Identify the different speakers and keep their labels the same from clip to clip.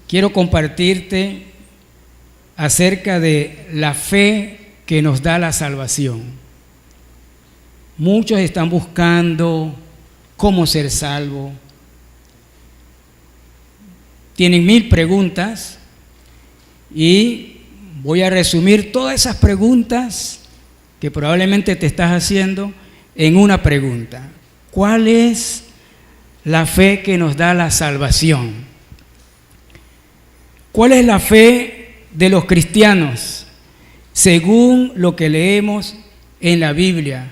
Speaker 1: quiero compartirte acerca de la fe que nos da la salvación. Muchos están buscando cómo ser salvo. Tienen 1000 preguntas y voy a resumir todas esas preguntas que probablemente te estás haciendo en una pregunta. ¿Cuál es la fe que nos da la salvación? ¿Cuál es la fe de los cristianos según lo que leemos en la Biblia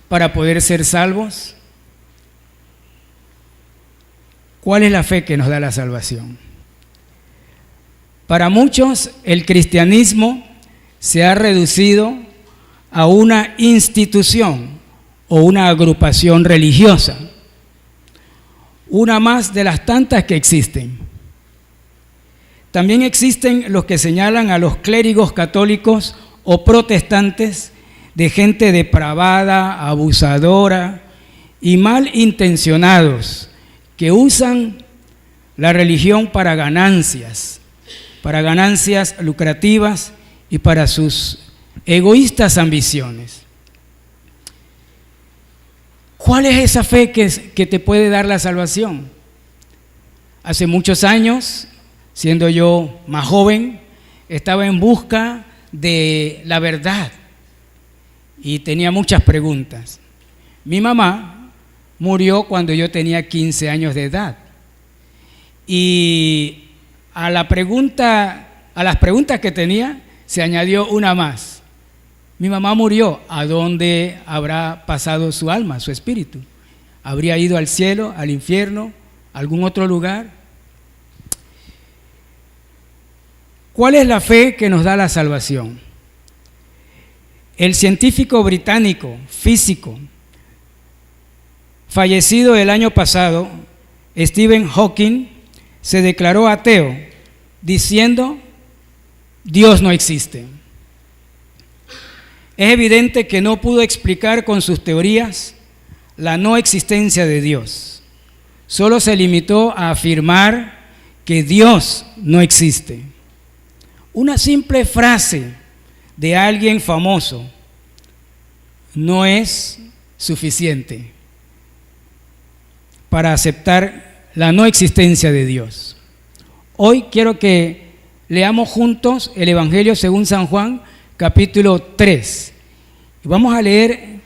Speaker 1: para poder ser salvos? ¿Cuál es la fe que nos da la salvación? Para muchos, el cristianismo se ha reducido a una institución o una agrupación religiosa, una más de las tantas que existen. También existen los que señalan a los clérigos católicos o protestantes de gente depravada, abusadora y malintencionados que usan la religión para ganancias lucrativas y para sus egoístas ambiciones. ¿Cuál es esa fe que te puede dar la salvación? Hace muchos años, siendo yo más joven, estaba en busca de la verdad y tenía muchas preguntas. Mi mamá murió cuando yo tenía 15 años de edad y a las preguntas que tenía se añadió una más. Mi mamá murió. ¿A dónde habrá pasado su alma, su espíritu? ¿Habría ido al cielo, al infierno, a algún otro lugar? ¿Cuál es la fe que nos da la salvación? El científico británico, físico, fallecido el año pasado, Stephen Hawking, se declaró ateo, diciendo: Dios no existe. Es evidente que no pudo explicar con sus teorías la no existencia de Dios. Solo se limitó a afirmar que Dios no existe. Una simple frase de alguien famoso no es suficiente para aceptar la no existencia de Dios. Hoy quiero que leamos juntos el Evangelio según San Juan, capítulo 3. Y vamos a leer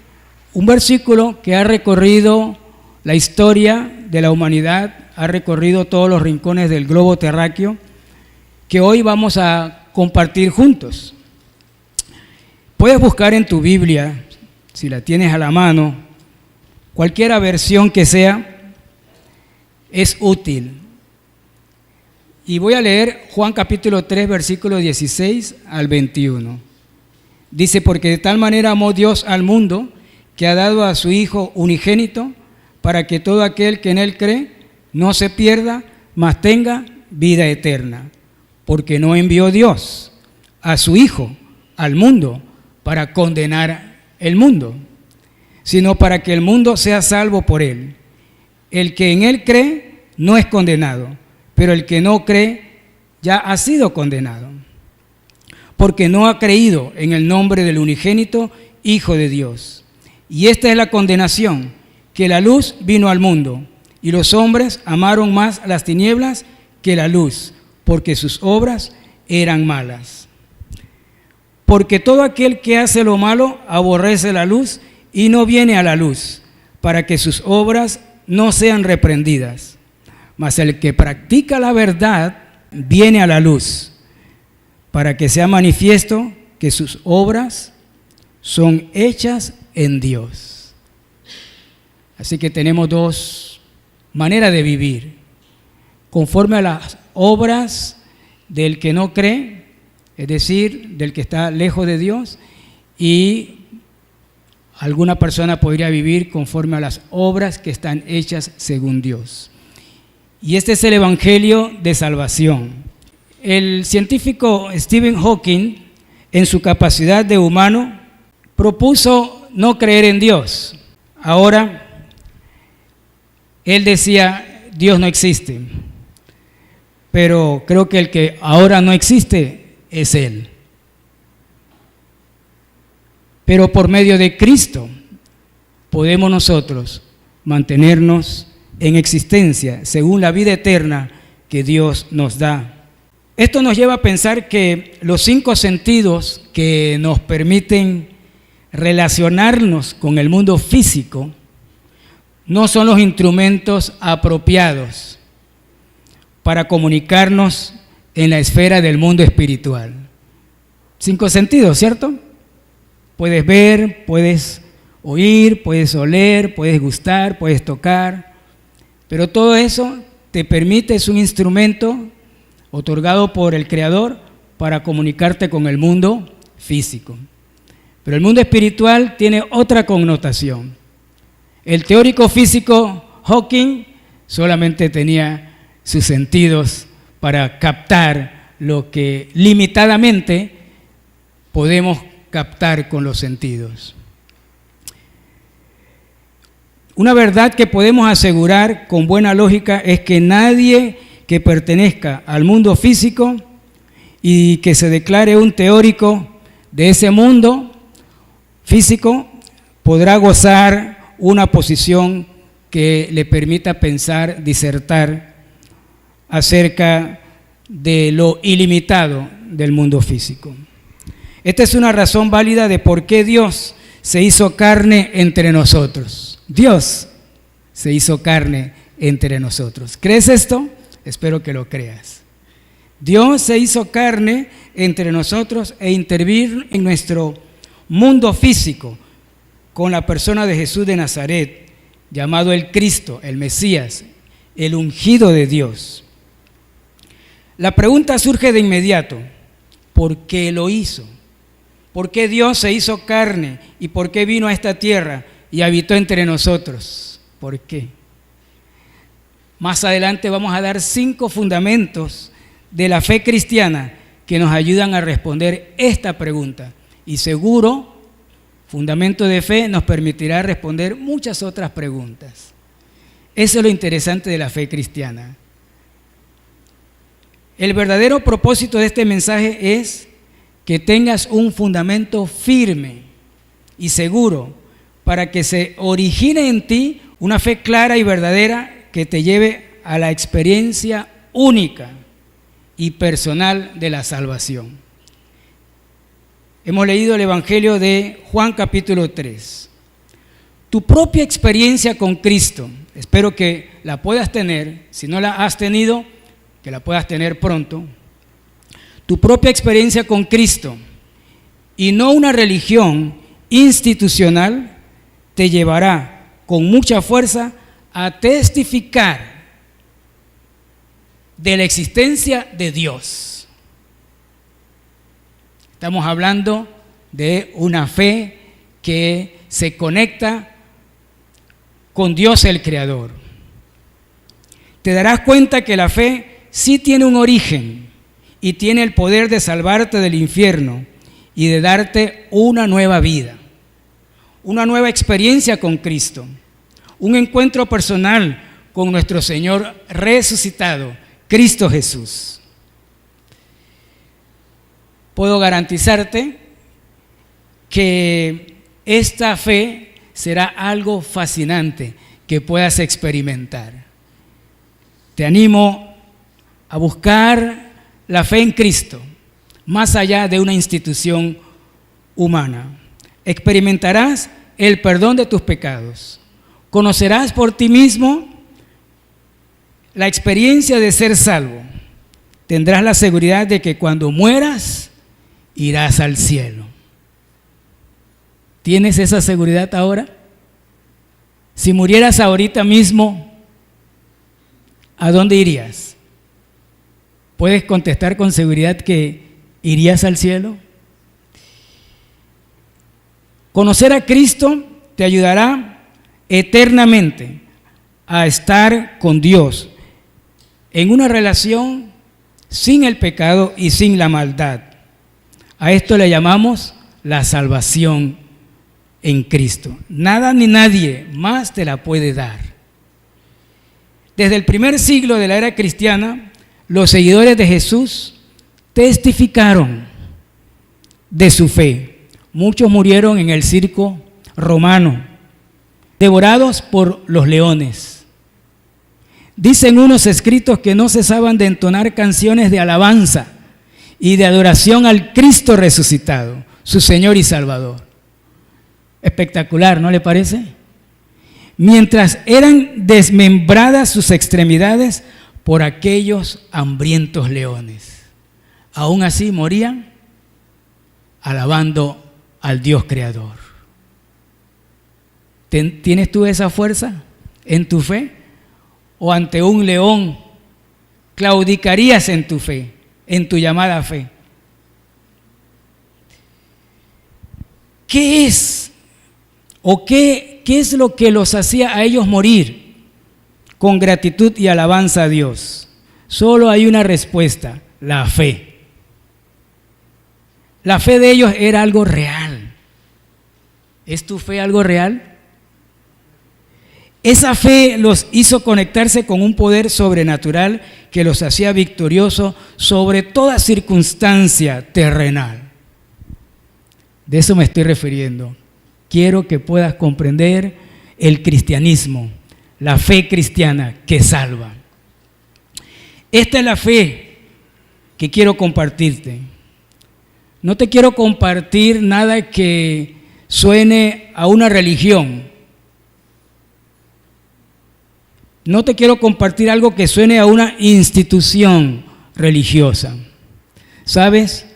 Speaker 1: un versículo que ha recorrido la historia de la humanidad, ha recorrido todos los rincones del globo terráqueo, que hoy vamos a compartir juntos. Puedes buscar en tu Biblia, si la tienes a la mano, cualquier versión que sea, es útil. Y voy a leer Juan capítulo 3, versículo 16 al 21. Dice: porque de tal manera amó Dios al mundo, que ha dado a su Hijo unigénito, para que todo aquel que en Él cree no se pierda, mas tenga vida eterna. Porque no envió Dios a su Hijo al mundo para condenar el mundo, sino para que el mundo sea salvo por Él. El que en Él cree no es condenado, pero el que no cree ya ha sido condenado, porque no ha creído en el nombre del unigénito Hijo de Dios. Y esta es la condenación, que la luz vino al mundo, y los hombres amaron más las tinieblas que la luz, porque sus obras eran malas. Porque todo aquel que hace lo malo aborrece la luz y no viene a la luz, para que sus obras no sean reprendidas. Mas el que practica la verdad viene a la luz, para que sea manifiesto que sus obras son hechas en Dios. Así que tenemos dos maneras de vivir: conforme a las obras del que no cree, es decir, del que está lejos de Dios, y alguna persona podría vivir conforme a las obras que están hechas según Dios. Y este es el Evangelio de salvación. El científico Stephen Hawking, en su capacidad de humano, propuso no creer en Dios. Ahora, él decía: Dios no existe. pero creo que el que ahora no existe es Él. Pero por medio de Cristo podemos nosotros mantenernos en existencia según la vida eterna que Dios nos da. Esto nos lleva a pensar que los 5 sentidos que nos permiten relacionarnos con el mundo físico no son los instrumentos apropiados para comunicarnos en la esfera del mundo espiritual. 5 sentidos, ¿cierto? Puedes ver, puedes oír, puedes oler, puedes gustar, puedes tocar, pero todo eso te permite, es un instrumento otorgado por el Creador para comunicarte con el mundo físico. Pero el mundo espiritual tiene otra connotación. El teórico físico Hawking solamente tenía sus sentidos para captar lo que limitadamente podemos captar con los sentidos. Una verdad que podemos asegurar con buena lógica es que nadie que pertenezca al mundo físico y que se declare un teórico de ese mundo físico podrá gozar una posición que le permita pensar, disertar acerca de lo ilimitado del mundo físico. Esta es una razón válida de por qué Dios se hizo carne entre nosotros. Dios se hizo carne entre nosotros. ¿Crees esto? Espero que lo creas. Dios se hizo carne entre nosotros e intervino en nuestro mundo físico con la persona de Jesús de Nazaret, llamado el Cristo, el Mesías, el ungido de Dios. La pregunta surge de inmediato: ¿por qué lo hizo? ¿Por qué Dios se hizo carne y por qué vino a esta tierra y habitó entre nosotros? ¿Por qué? Más adelante vamos a dar 5 fundamentos de la fe cristiana que nos ayudan a responder esta pregunta. Y seguro, fundamento de fe nos permitirá responder muchas otras preguntas. Eso es lo interesante de la fe cristiana. El verdadero propósito de este mensaje es que tengas un fundamento firme y seguro para que se origine en ti una fe clara y verdadera que te lleve a la experiencia única y personal de la salvación. Hemos leído el Evangelio de Juan capítulo 3. Tu propia experiencia con Cristo, espero que la puedas tener, si no la has tenido, que la puedas tener pronto. Tu propia experiencia con Cristo y no una religión institucional te llevará con mucha fuerza a testificar de la existencia de Dios. Estamos hablando de una fe que se conecta con Dios el Creador. Te darás cuenta que la fe sí tiene un origen y tiene el poder de salvarte del infierno y de darte una nueva vida, una nueva experiencia con Cristo, un encuentro personal con nuestro Señor resucitado, Cristo Jesús. Puedo garantizarte que esta fe será algo fascinante que puedas experimentar. Te animo a buscar la fe en Cristo, más allá de una institución humana. Experimentarás el perdón de tus pecados. Conocerás por ti mismo la experiencia de ser salvo. Tendrás la seguridad de que cuando mueras, irás al cielo. ¿Tienes esa seguridad ahora? Si murieras ahorita mismo, ¿a dónde irías? ¿Puedes contestar con seguridad que irías al cielo? Conocer a Cristo te ayudará eternamente a estar con Dios en una relación sin el pecado y sin la maldad. A esto le llamamos la salvación en Cristo. Nada ni nadie más te la puede dar. Desde el primer siglo de la era cristiana, los seguidores de Jesús testificaron de su fe. Muchos murieron en el circo romano, devorados por los leones. Dicen unos escritos que no cesaban de entonar canciones de alabanza y de adoración al Cristo resucitado, su Señor y Salvador. Espectacular, ¿no le parece? Mientras eran desmembradas sus extremidades por aquellos hambrientos leones. Aún así morían alabando al Dios creador. ¿Tienes tú esa fuerza en tu fe? ¿O ante un león claudicarías en tu fe, en tu llamada fe? ¿Qué es o qué es lo que los hacía a ellos morir con gratitud y alabanza a Dios? Solo hay una respuesta: la fe. La fe de ellos era algo real. ¿Es tu fe algo real? Esa fe los hizo conectarse con un poder sobrenatural que los hacía victoriosos sobre toda circunstancia terrenal. De eso me estoy refiriendo. Quiero que puedas comprender el cristianismo, la fe cristiana que salva. Esta es la fe que quiero compartirte. No te quiero compartir nada que suene a una religión. No te quiero compartir algo que suene a una institución religiosa. ¿Sabes?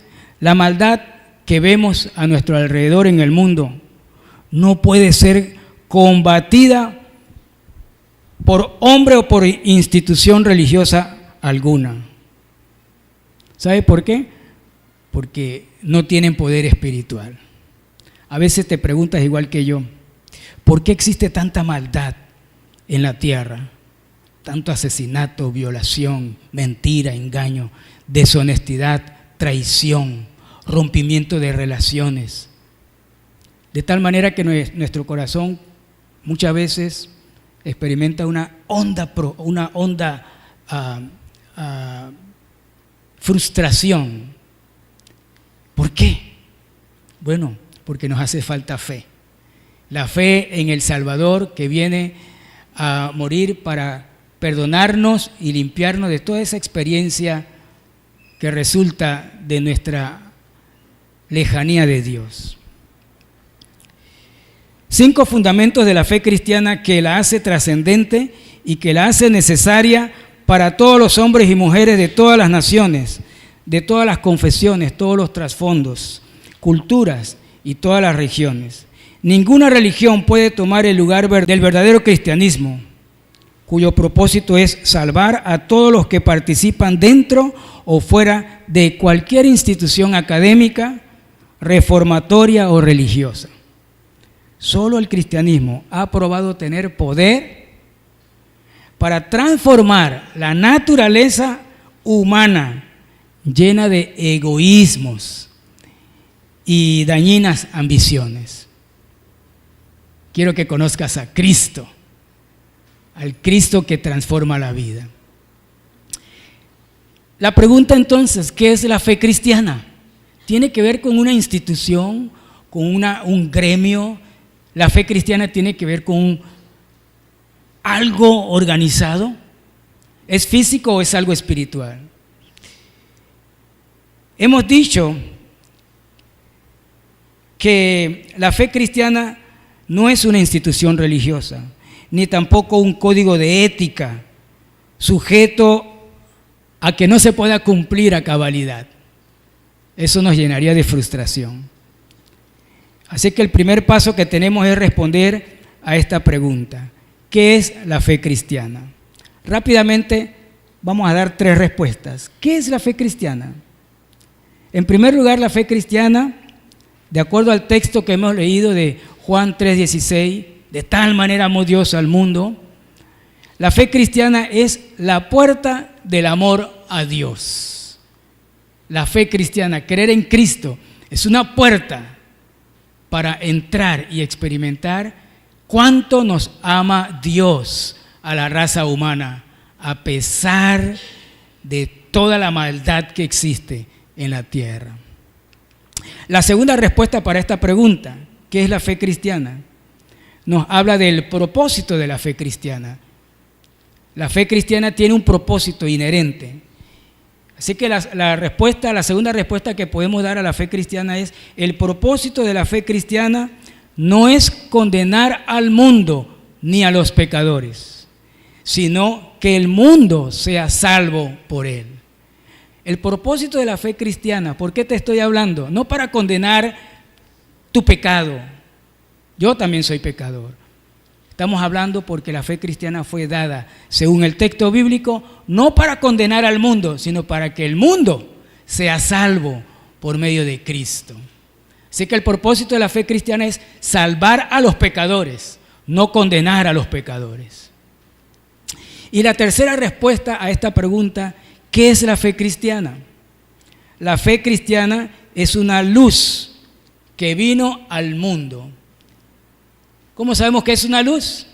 Speaker 1: La maldad que vemos a nuestro alrededor en el mundo no puede ser combatida por hombre o por institución religiosa alguna. ¿Sabe por qué? Porque no tienen poder espiritual. A veces te preguntas igual que yo, ¿por qué existe tanta maldad en la tierra? Tanto asesinato, violación, mentira, engaño, deshonestidad, traición, rompimiento de relaciones. De tal manera que nuestro corazón muchas veces experimenta una honda frustración. ¿Por qué? Bueno, porque nos hace falta fe. La fe en el Salvador que viene a morir para perdonarnos y limpiarnos de toda esa experiencia que resulta de nuestra lejanía de Dios. 5 fundamentos de la fe cristiana que la hace trascendente y que la hace necesaria para todos los hombres y mujeres de todas las naciones, de todas las confesiones, todos los trasfondos, culturas y todas las regiones. Ninguna religión puede tomar el lugar del verdadero cristianismo, cuyo propósito es salvar a todos los que participan dentro o fuera de cualquier institución académica, reformatoria o religiosa. Solo el cristianismo ha probado tener poder para transformar la naturaleza humana llena de egoísmos y dañinas ambiciones. Quiero que conozcas a Cristo, al Cristo que transforma la vida. La pregunta entonces, ¿qué es la fe cristiana? ¿Tiene que ver con una institución, con un gremio? ¿La fe cristiana tiene que ver con algo organizado? ¿Es físico o es algo espiritual? Hemos dicho que la fe cristiana no es una institución religiosa, ni tampoco un código de ética sujeto a que no se pueda cumplir a cabalidad. Eso nos llenaría de frustración. Así que el primer paso que tenemos es responder a esta pregunta: ¿qué es la fe cristiana? Rápidamente vamos a dar 3 respuestas. ¿Qué es la fe cristiana? En primer lugar, la fe cristiana, de acuerdo al texto que hemos leído de Juan 3:16, de tal manera amó Dios al mundo, la fe cristiana es la puerta del amor a Dios. La fe cristiana, creer en Cristo, es una puerta para entrar y experimentar cuánto nos ama Dios a la raza humana, a pesar de toda la maldad que existe en la tierra. La segunda respuesta para esta pregunta, ¿qué es la fe cristiana?, nos habla del propósito de la fe cristiana. La fe cristiana tiene un propósito inherente. Así que la segunda respuesta que podemos dar a la fe cristiana es: el propósito de la fe cristiana no es condenar al mundo ni a los pecadores, sino que el mundo sea salvo por él. El propósito de la fe cristiana, ¿por qué te estoy hablando? No para condenar tu pecado. Yo también soy pecador. Estamos hablando porque la fe cristiana fue dada, según el texto bíblico, no para condenar al mundo, sino para que el mundo sea salvo por medio de Cristo. Así que el propósito de la fe cristiana es salvar a los pecadores, no condenar a los pecadores. Y la tercera respuesta a esta pregunta, ¿qué es la fe cristiana? La fe cristiana es una luz que vino al mundo. ¿Cómo sabemos que es una luz?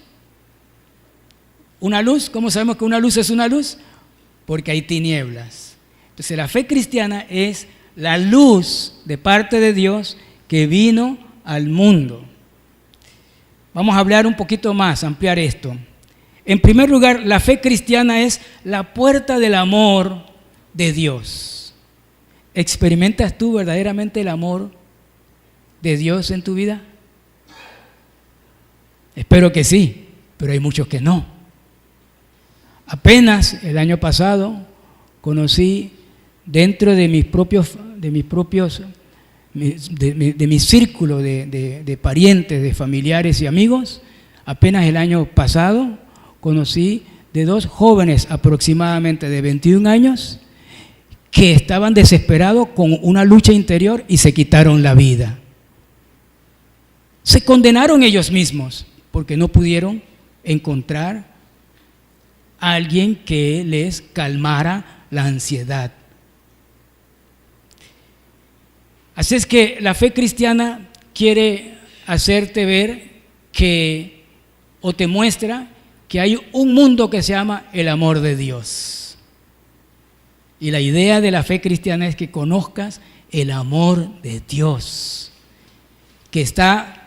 Speaker 1: ¿Una luz? ¿Cómo sabemos que una luz es una luz? Porque hay tinieblas. Entonces la fe cristiana es la luz de parte de Dios que vino al mundo. Vamos a hablar un poquito más, ampliar esto. En primer lugar, la fe cristiana es la puerta del amor de Dios. ¿Experimentas tú verdaderamente el amor de Dios en tu vida? Espero que sí, pero hay muchos que no. Apenas el año pasado conocí dentro de mi círculo de parientes, de familiares y amigos, apenas el año pasado conocí de dos jóvenes aproximadamente de 21 años que estaban desesperados con una lucha interior y se quitaron la vida. Se condenaron ellos mismos porque no pudieron encontrar a alguien que les calmara la ansiedad. Así es que la fe cristiana quiere hacerte ver que, o te muestra que hay un mundo que se llama el amor de Dios. Y la idea de la fe cristiana es que conozcas el amor de Dios, que está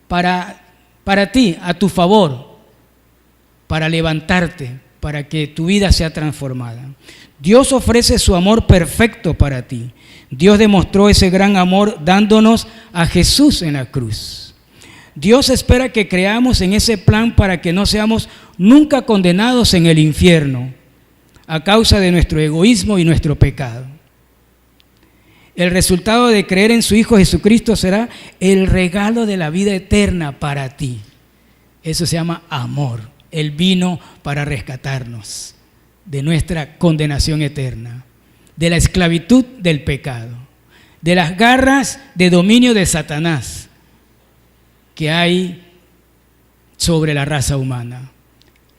Speaker 1: para ti, a tu favor, para levantarte, para que tu vida sea transformada. Dios ofrece su amor perfecto para ti. Dios demostró ese gran amor dándonos a Jesús en la cruz. Dios espera que creamos en ese plan para que no seamos nunca condenados en el infierno a causa de nuestro egoísmo y nuestro pecado. El resultado de creer en su Hijo Jesucristo será el regalo de la vida eterna para ti. Eso se llama amor. Él vino para rescatarnos de nuestra condenación eterna, de la esclavitud del pecado, de las garras de dominio de Satanás que hay sobre la raza humana.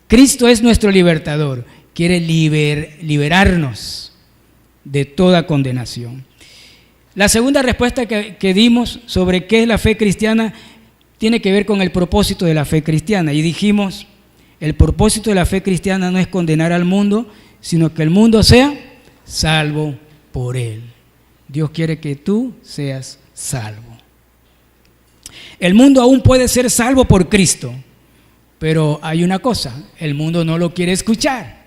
Speaker 1: Cristo es nuestro libertador, quiere liberarnos de toda condenación. La segunda respuesta que dimos sobre qué es la fe cristiana tiene que ver con el propósito de la fe cristiana. Y dijimos, el propósito de la fe cristiana no es condenar al mundo, sino que el mundo sea salvo por él. Dios quiere que tú seas salvo. El mundo aún puede ser salvo por Cristo, pero hay una cosa, el mundo no lo quiere escuchar.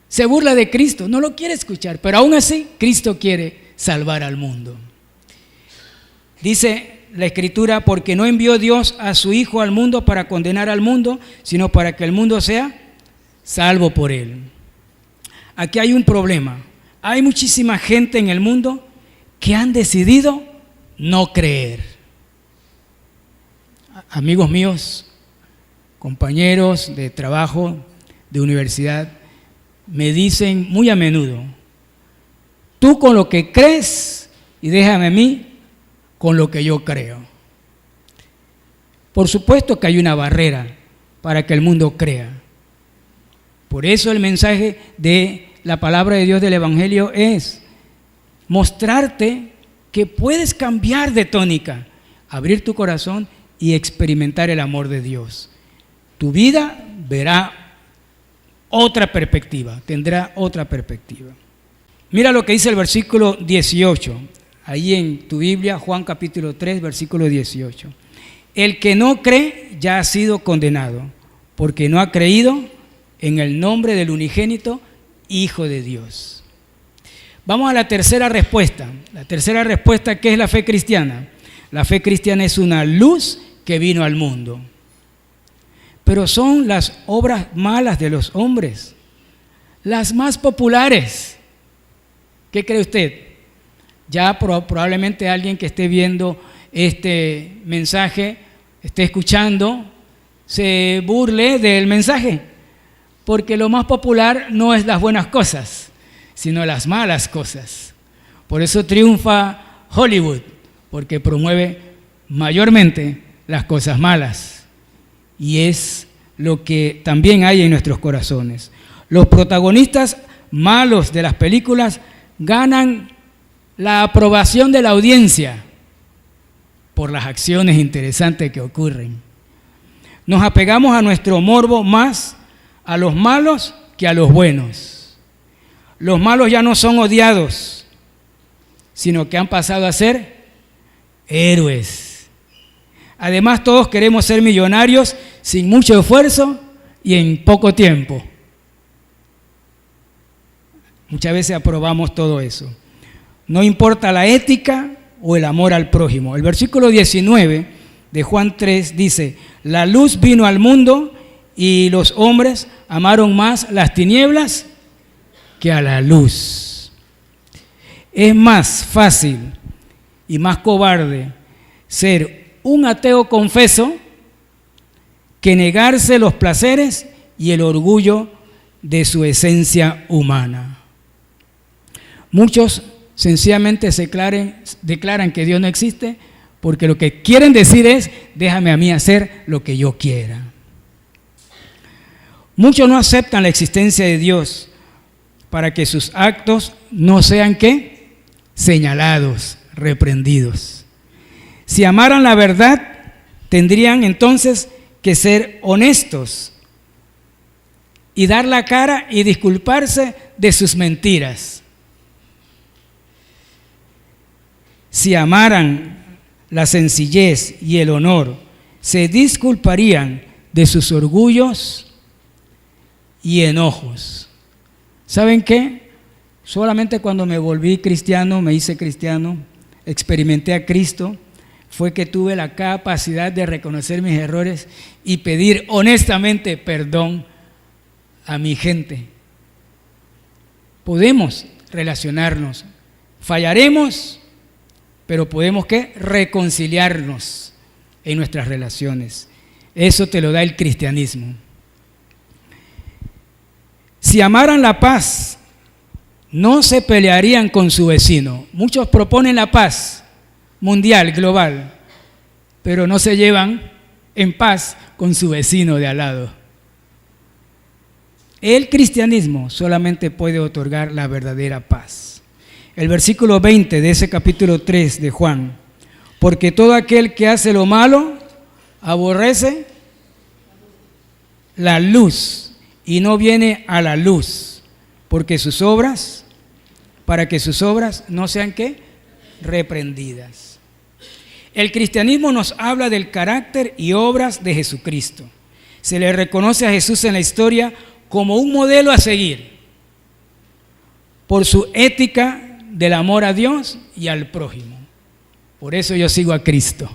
Speaker 1: Se burla de Cristo, no lo quiere escuchar, pero aún así Cristo quiere salvar al mundo. Dice la Escritura, porque no envió Dios a su Hijo al mundo para condenar al mundo, sino para que el mundo sea salvo por él. Aquí hay un problema. Hay muchísima gente en el mundo que han decidido no creer. Amigos míos, compañeros de trabajo, de universidad, me dicen muy a menudo, tú con lo que crees y déjame a mí con lo que yo creo. Por supuesto que hay una barrera para que el mundo crea. Por eso el mensaje de la palabra de Dios del Evangelio es mostrarte que puedes cambiar de tónica, abrir tu corazón y experimentar el amor de Dios. Tu vida verá otra perspectiva, tendrá otra perspectiva. Mira lo que dice el versículo 18, ahí en tu Biblia, Juan capítulo 3, versículo 18. El que no cree ya ha sido condenado, porque no ha creído en el nombre del unigénito Hijo de Dios. Vamos a la tercera respuesta. La tercera respuesta, ¿qué es la fe cristiana? La fe cristiana es una luz que vino al mundo. Pero son las obras malas de los hombres, las más populares. ¿Qué cree usted? Ya probablemente alguien que esté viendo este mensaje, esté escuchando, se burle del mensaje, porque lo más popular no es las buenas cosas, sino las malas cosas. Por eso triunfa Hollywood, porque promueve mayormente las cosas malas. Y es lo que también hay en nuestros corazones. Los protagonistas malos de las películas ganan la aprobación de la audiencia por las acciones interesantes que ocurren. Nos apegamos a nuestro morbo más a los malos que a los buenos. Los malos ya no son odiados, sino que han pasado a ser héroes. Además, todos queremos ser millonarios sin mucho esfuerzo y en poco tiempo. Muchas veces aprobamos todo eso. No importa la ética o el amor al prójimo. El versículo 19 de Juan 3 dice: la luz vino al mundo y los hombres amaron más las tinieblas que a la luz. Es más fácil y más cobarde ser un ateo confeso que negarse los placeres y el orgullo de su esencia humana. Muchos sencillamente declaran que Dios no existe porque lo que quieren decir es: déjame a mí hacer lo que yo quiera. Muchos no aceptan la existencia de Dios para que sus actos no sean ¿qué? Señalados, reprendidos. Si amaran la verdad, tendrían entonces que ser honestos y dar la cara y disculparse de sus mentiras. Si amaran la sencillez y el honor, se disculparían de sus orgullos y enojos. ¿Saben qué? Solamente cuando me volví cristiano, me hice cristiano, experimenté a Cristo, fue que tuve la capacidad de reconocer mis errores y pedir honestamente perdón a mi gente. Podemos relacionarnos, fallaremos, pero podemos ¿qué? Reconciliarnos en nuestras relaciones. Eso te lo da el cristianismo. Si amaran la paz, no se pelearían con su vecino. Muchos proponen la paz mundial, global, pero no se llevan en paz con su vecino de al lado. El cristianismo solamente puede otorgar la verdadera paz. El versículo 20 de ese capítulo 3 de Juan: porque todo aquel que hace lo malo aborrece la luz y no viene a la luz, para que sus obras no sean ¿qué? Reprendidas. El cristianismo nos habla del carácter y obras de Jesucristo. Se le reconoce a Jesús en la historia como un modelo a seguir por su ética del amor a Dios y al prójimo. Por eso yo sigo a Cristo.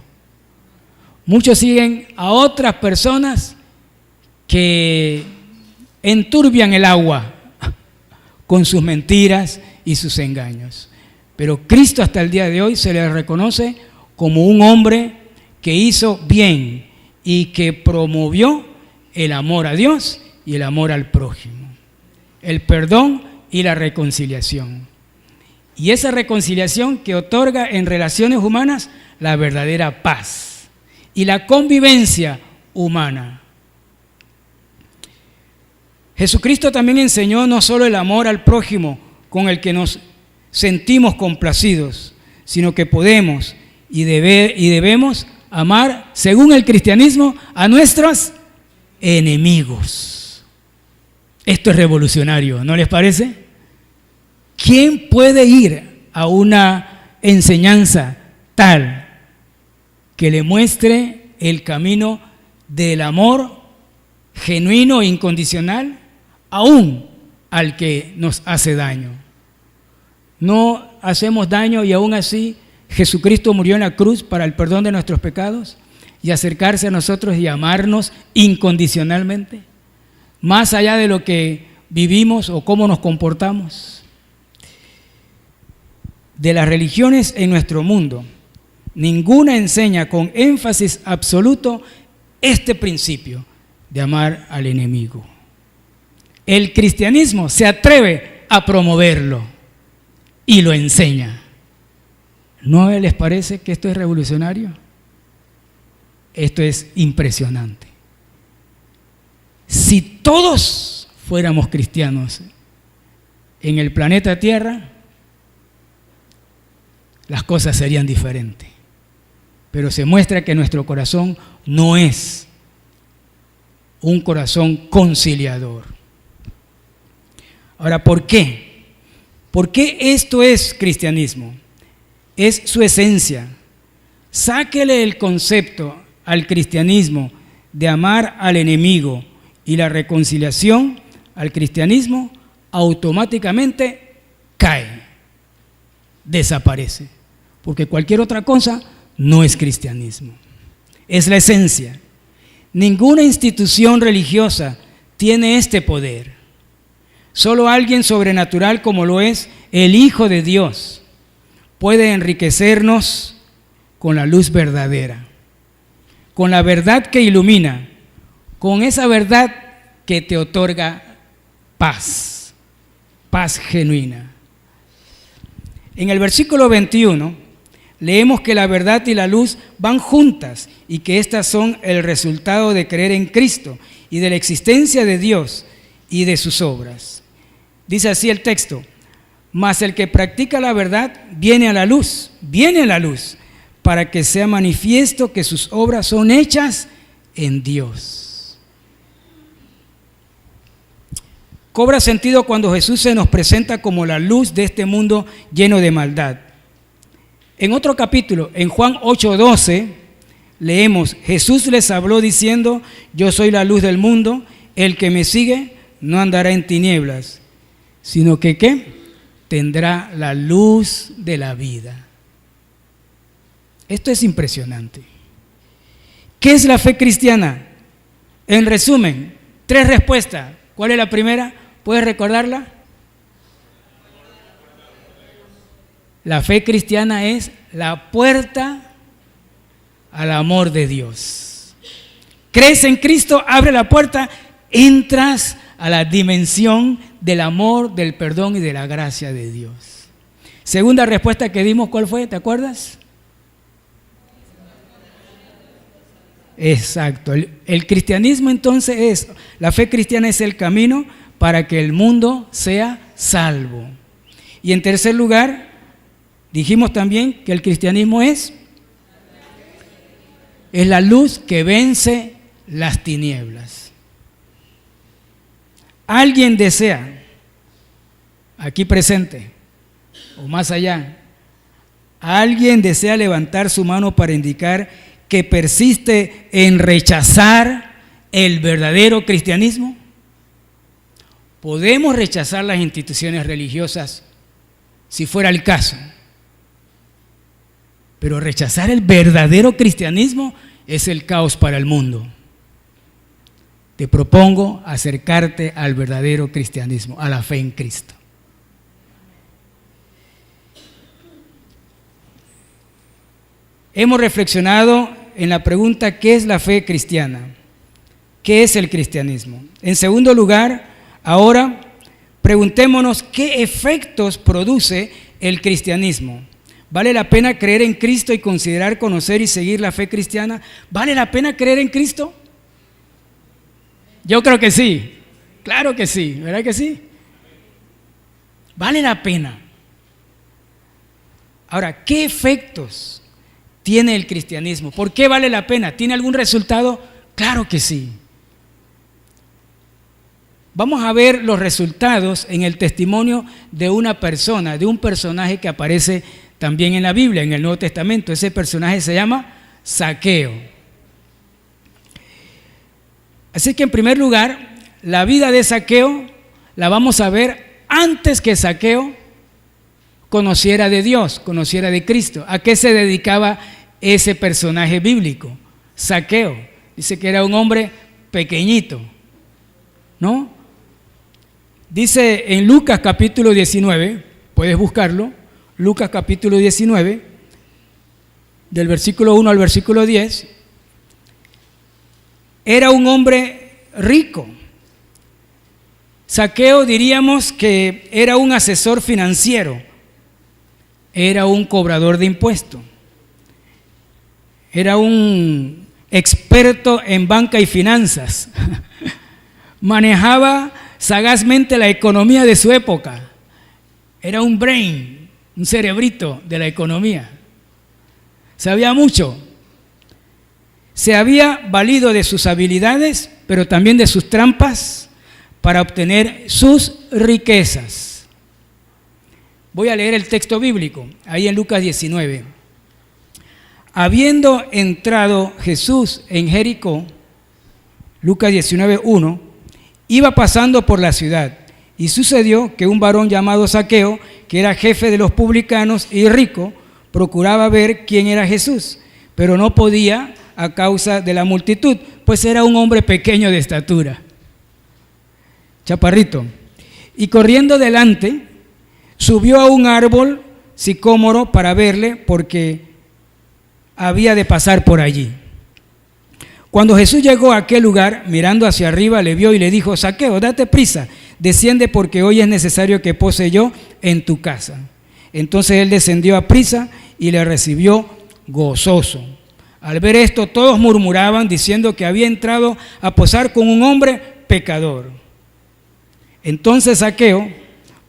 Speaker 1: Muchos siguen a otras personas que enturbian el agua con sus mentiras y sus engaños. Pero Cristo hasta el día de hoy se le reconoce como un hombre que hizo bien y que promovió el amor a Dios y el amor al prójimo, el perdón y la reconciliación. Y esa reconciliación que otorga en relaciones humanas la verdadera paz y la convivencia humana. Jesucristo también enseñó no solo el amor al prójimo con el que nos sentimos complacidos, sino que podemos y debemos amar, según el cristianismo, a nuestros enemigos. Esto es revolucionario, ¿no les parece? ¿Quién puede ir a una enseñanza tal que le muestre el camino del amor genuino e incondicional aún al que nos hace daño? No hacemos daño y aún así Jesucristo murió en la cruz para el perdón de nuestros pecados y acercarse a nosotros y amarnos incondicionalmente, más allá de lo que vivimos o cómo nos comportamos. De las religiones en nuestro mundo, ninguna enseña con énfasis absoluto este principio de amar al enemigo. El cristianismo se atreve a promoverlo y lo enseña. ¿No les parece que esto es revolucionario? Esto es impresionante. Si todos fuéramos cristianos en el planeta Tierra, las cosas serían diferentes. Pero se muestra que nuestro corazón no es un corazón conciliador. Ahora, ¿por qué? ¿Por qué esto es cristianismo? Es su esencia. Sáquele el concepto al cristianismo de amar al enemigo y la reconciliación al cristianismo, automáticamente cae, desaparece, porque cualquier otra cosa no es cristianismo. Es la esencia. Ninguna institución religiosa tiene este poder. Solo alguien sobrenatural, como lo es el Hijo de Dios, puede enriquecernos con la luz verdadera, con la verdad que ilumina, con esa verdad que te otorga paz, paz genuina. En el versículo 21 leemos que la verdad y la luz van juntas y que estas son el resultado de creer en Cristo y de la existencia de Dios y de sus obras. Dice así el texto: mas el que practica la verdad viene a la luz, para que sea manifiesto que sus obras son hechas en Dios. Cobra sentido cuando Jesús se nos presenta como la luz de este mundo lleno de maldad. En otro capítulo, en Juan 8:12, leemos: Jesús les habló diciendo: yo soy la luz del mundo, el que me sigue no andará en tinieblas, sino que ¿qué? Tendrá la luz de la vida. Esto es impresionante. ¿Qué es la fe cristiana? En resumen, 3 respuestas. ¿Cuál es la primera? ¿Puedes recordarla? La fe cristiana es la puerta al amor de Dios. Crees en Cristo, abre la puerta, entras a la dimensión del amor, del perdón y de la gracia de Dios. Segunda respuesta que dimos, ¿cuál fue? ¿Te acuerdas? Exacto. El cristianismo entonces es, la fe cristiana es el camino para que el mundo sea salvo. Y en tercer lugar, dijimos también que el cristianismo es la luz que vence las tinieblas. Alguien desea, aquí presente o más allá, alguien desea levantar su mano para indicar que persiste en rechazar el verdadero cristianismo. Podemos rechazar las instituciones religiosas si fuera el caso, pero rechazar el verdadero cristianismo es el caos para el mundo. Te propongo acercarte al verdadero cristianismo, a la fe en Cristo. Hemos reflexionado en la pregunta: ¿qué es la fe cristiana? ¿Qué es el cristianismo? En segundo lugar, ahora preguntémonos qué efectos produce el cristianismo. ¿Vale la pena creer en Cristo y considerar conocer y seguir la fe cristiana? ¿Vale la pena creer en Cristo? Yo creo que sí, claro que sí, ¿verdad que sí? Vale la pena. Ahora, ¿qué efectos tiene el cristianismo? ¿Por qué vale la pena? ¿Tiene algún resultado? Claro que sí. Vamos a ver los resultados en el testimonio de una persona, de un personaje que aparece también en la Biblia, en el Nuevo Testamento. Ese personaje se llama Zaqueo. Así que en primer lugar, la vida de Zaqueo la vamos a ver antes que Zaqueo conociera de Dios, conociera de Cristo. ¿A qué se dedicaba ese personaje bíblico? Zaqueo. Dice que era un hombre pequeñito, ¿no? Dice en Lucas capítulo 19, puedes buscarlo, Lucas capítulo 19, del versículo 1 al versículo 10, era un hombre rico. Zaqueo diríamos que era un asesor financiero, era un cobrador de impuestos, era un experto en banca y finanzas, manejaba sagazmente la economía de su época, era un brain, un cerebrito de la economía, sabía mucho, se había valido de sus habilidades, pero también de sus trampas para obtener sus riquezas. Voy a leer el texto bíblico, ahí en Lucas 19. Habiendo entrado Jesús en Jericó, Lucas 19:1, iba pasando por la ciudad, y sucedió que un varón llamado Zaqueo, que era jefe de los publicanos y rico, procuraba ver quién era Jesús, pero no podía a causa de la multitud, pues era un hombre pequeño de estatura, chaparrito, y corriendo delante, subió a un árbol sicómoro para verle, porque había de pasar por allí. Cuando Jesús llegó a aquel lugar, mirando hacia arriba, le vio y le dijo: Zaqueo, date prisa, desciende, porque hoy es necesario que pose yo en tu casa. Entonces él descendió a prisa y le recibió gozoso. Al ver esto, todos murmuraban, diciendo que había entrado a posar con un hombre pecador. Entonces Zaqueo,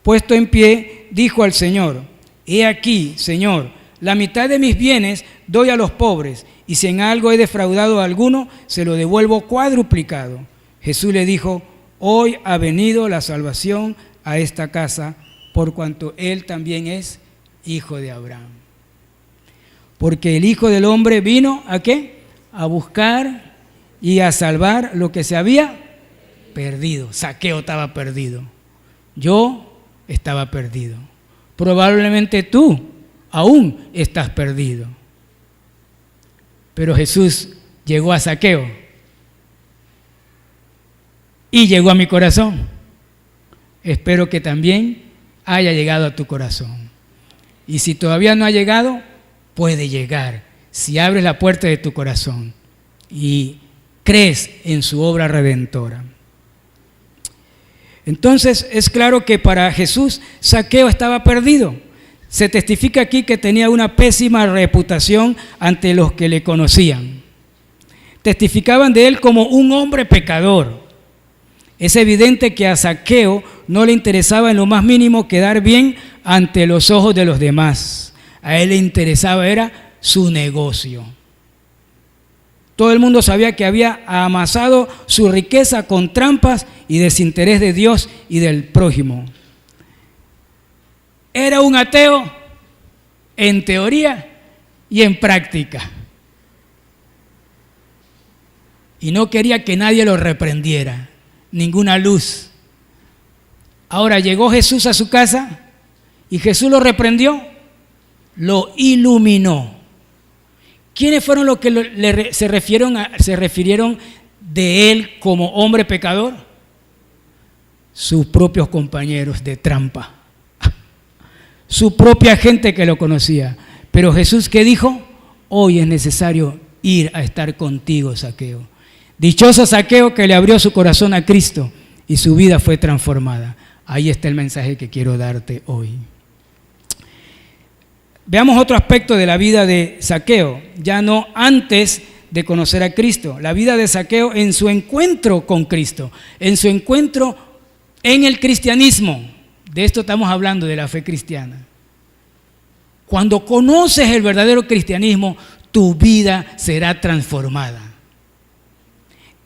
Speaker 1: puesto en pie, dijo al Señor: He aquí, Señor, la mitad de mis bienes doy a los pobres, y si en algo he defraudado a alguno, se lo devuelvo cuadruplicado. Jesús le dijo: Hoy ha venido la salvación a esta casa, por cuanto él también es hijo de Abraham. Porque el Hijo del Hombre vino ¿a qué? A buscar y a salvar lo que se había perdido. Zaqueo estaba perdido. Yo estaba perdido. Probablemente tú aún estás perdido. Pero Jesús llegó a Zaqueo y llegó a mi corazón. Espero que también haya llegado a tu corazón. Y si todavía no ha llegado, puede llegar si abres la puerta de tu corazón y crees en su obra redentora. Entonces es claro que para Jesús Zaqueo estaba perdido. Se testifica aquí que tenía una pésima reputación ante los que le conocían. Testificaban de él como un hombre pecador. Es evidente que a Zaqueo no le interesaba en lo más mínimo quedar bien ante los ojos de los demás. A él le interesaba era su negocio. Todo el mundo sabía que había amasado su riqueza con trampas y desinterés de Dios y del prójimo. Era un ateo en teoría y en práctica. Y no quería que nadie lo reprendiera, ninguna luz. Ahora llegó Jesús a su casa y Jesús lo reprendió, lo iluminó. ¿Quiénes fueron los que se refirieron de él como hombre pecador? Sus propios compañeros de trampa. Su propia gente que lo conocía. Pero Jesús, ¿qué dijo? Hoy es necesario ir a estar contigo, Zaqueo. Dichoso Zaqueo, que le abrió su corazón a Cristo y su vida fue transformada. Ahí está el mensaje que quiero darte hoy. Veamos otro aspecto de la vida de Zaqueo, ya no antes de conocer a Cristo. La vida de Zaqueo en su encuentro con Cristo, en su encuentro en el cristianismo. De esto estamos hablando, de la fe cristiana. Cuando conoces el verdadero cristianismo, tu vida será transformada.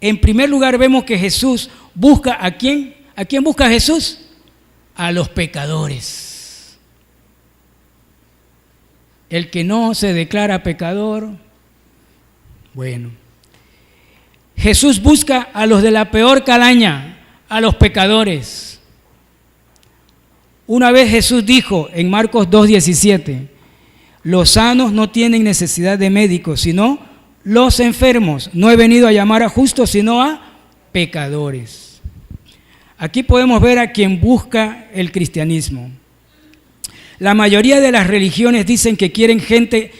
Speaker 1: En primer lugar, vemos que Jesús busca ¿a quién? ¿A quién busca Jesús? A los pecadores. El que no se declara pecador, bueno. Jesús busca a los de la peor calaña, a los pecadores. Una vez Jesús dijo en Marcos 2:17, los sanos no tienen necesidad de médicos, sino los enfermos. No he venido a llamar a justos, sino a pecadores. Aquí podemos ver a quien busca el cristianismo. La mayoría de las religiones dicen que quieren gente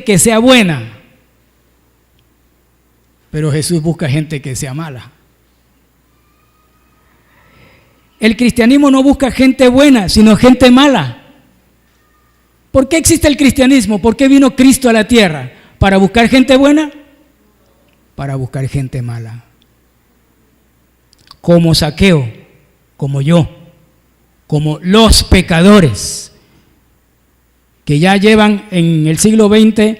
Speaker 1: que sea buena, pero Jesús busca gente que sea mala. El cristianismo no busca gente buena, sino gente mala. ¿Por qué existe el cristianismo? ¿Por qué vino Cristo a la tierra? ¿Para buscar gente buena? Para buscar gente mala. Como Zaqueo, como yo, como los pecadores que ya llevan en el siglo XX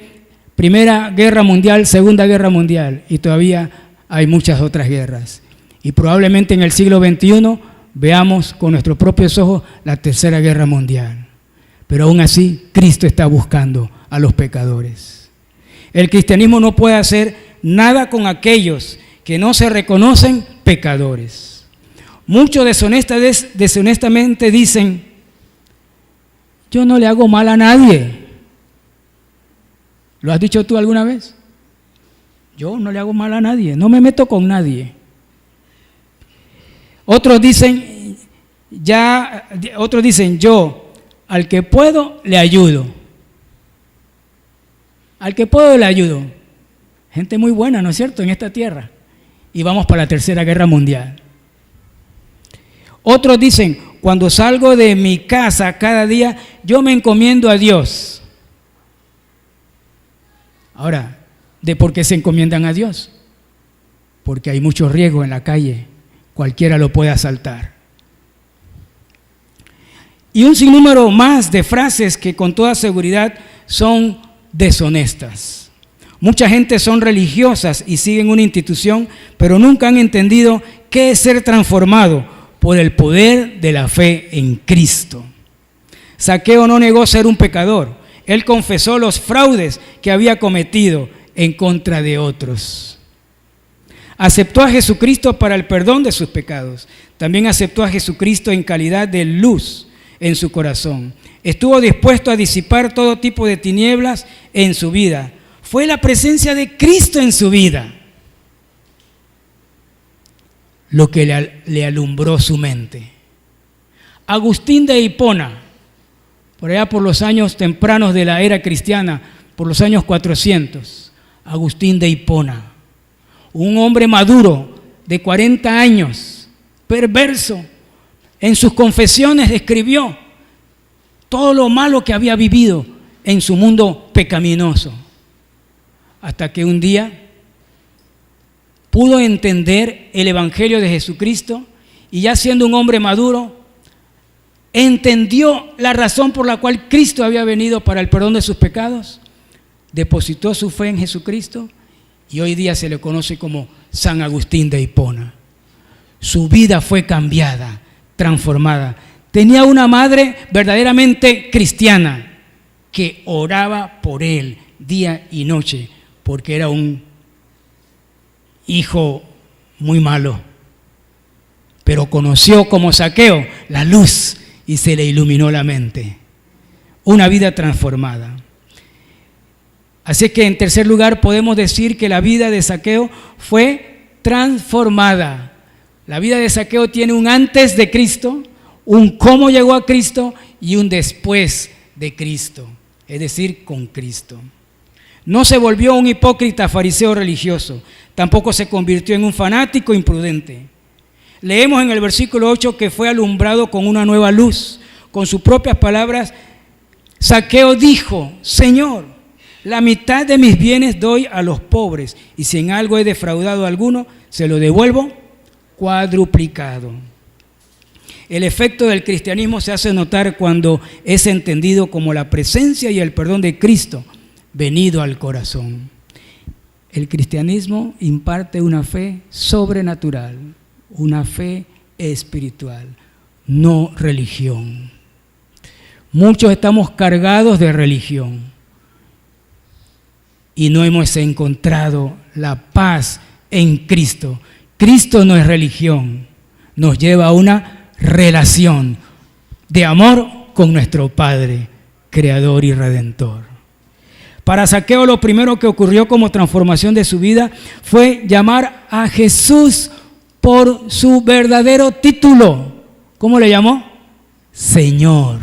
Speaker 1: Primera Guerra Mundial, Segunda Guerra Mundial, y todavía hay muchas otras guerras. Y probablemente en el siglo XXI veamos con nuestros propios ojos la Tercera Guerra Mundial. Pero aún así, Cristo está buscando a los pecadores. El cristianismo no puede hacer nada con aquellos que no se reconocen pecadores. Muchos deshonestamente dicen, yo no le hago mal a nadie. ¿Lo has dicho tú alguna vez? Yo no le hago mal a nadie, no me meto con nadie. Otros dicen, yo al que puedo le ayudo. Al que puedo le ayudo. Gente muy buena, ¿no es cierto?, en esta tierra. Y vamos para la Tercera Guerra Mundial. Otros dicen, cuando salgo de mi casa cada día, yo me encomiendo a Dios. Ahora, ¿de por qué se encomiendan a Dios? Porque hay mucho riesgo en la calle, cualquiera lo puede asaltar. Y un sinnúmero más de frases que con toda seguridad son deshonestas. Mucha gente son religiosas y siguen una institución, pero nunca han entendido qué es ser transformado por el poder de la fe en Cristo. Zaqueo no negó ser un pecador. Él confesó los fraudes que había cometido en contra de otros. Aceptó a Jesucristo para el perdón de sus pecados. También aceptó a Jesucristo en calidad de luz en su corazón. Estuvo dispuesto a disipar todo tipo de tinieblas en su vida. Fue la presencia de Cristo en su vida lo que le alumbró su mente. Agustín de Hipona, por allá por los años tempranos de la era cristiana, por los años 400, Agustín de Hipona, un hombre maduro de 40 años, perverso, en sus confesiones describió todo lo malo que había vivido en su mundo pecaminoso, hasta que un día pudo entender el Evangelio de Jesucristo y ya siendo un hombre maduro, entendió la razón por la cual Cristo había venido para el perdón de sus pecados, depositó su fe en Jesucristo y hoy día se le conoce como San Agustín de Hipona. Su vida fue cambiada, transformada. Tenía una madre verdaderamente cristiana que oraba por él día y noche, porque era un hijo muy malo, pero conoció como Zaqueo la luz y se le iluminó la mente. Una vida transformada. Así que en tercer lugar podemos decir que la vida de Zaqueo fue transformada. La vida de Zaqueo tiene un antes de Cristo, un cómo llegó a Cristo y un después de Cristo, es decir, con Cristo. No se volvió un hipócrita fariseo religioso, tampoco se convirtió en un fanático imprudente. Leemos en el versículo 8 que fue alumbrado con una nueva luz. Con sus propias palabras, Zaqueo dijo, Señor, la mitad de mis bienes doy a los pobres, y si en algo he defraudado a alguno, se lo devuelvo cuadruplicado. El efecto del cristianismo se hace notar cuando es entendido como la presencia y el perdón de Cristo venido al corazón. El cristianismo imparte una fe sobrenatural, una fe espiritual, no religión. Muchos estamos cargados de religión y no hemos encontrado la paz en Cristo. Cristo no es religión, nos lleva a una relación de amor con nuestro Padre, Creador y Redentor. Para Zaqueo, lo primero que ocurrió como transformación de su vida fue llamar a Jesús por su verdadero título. ¿Cómo le llamó? Señor.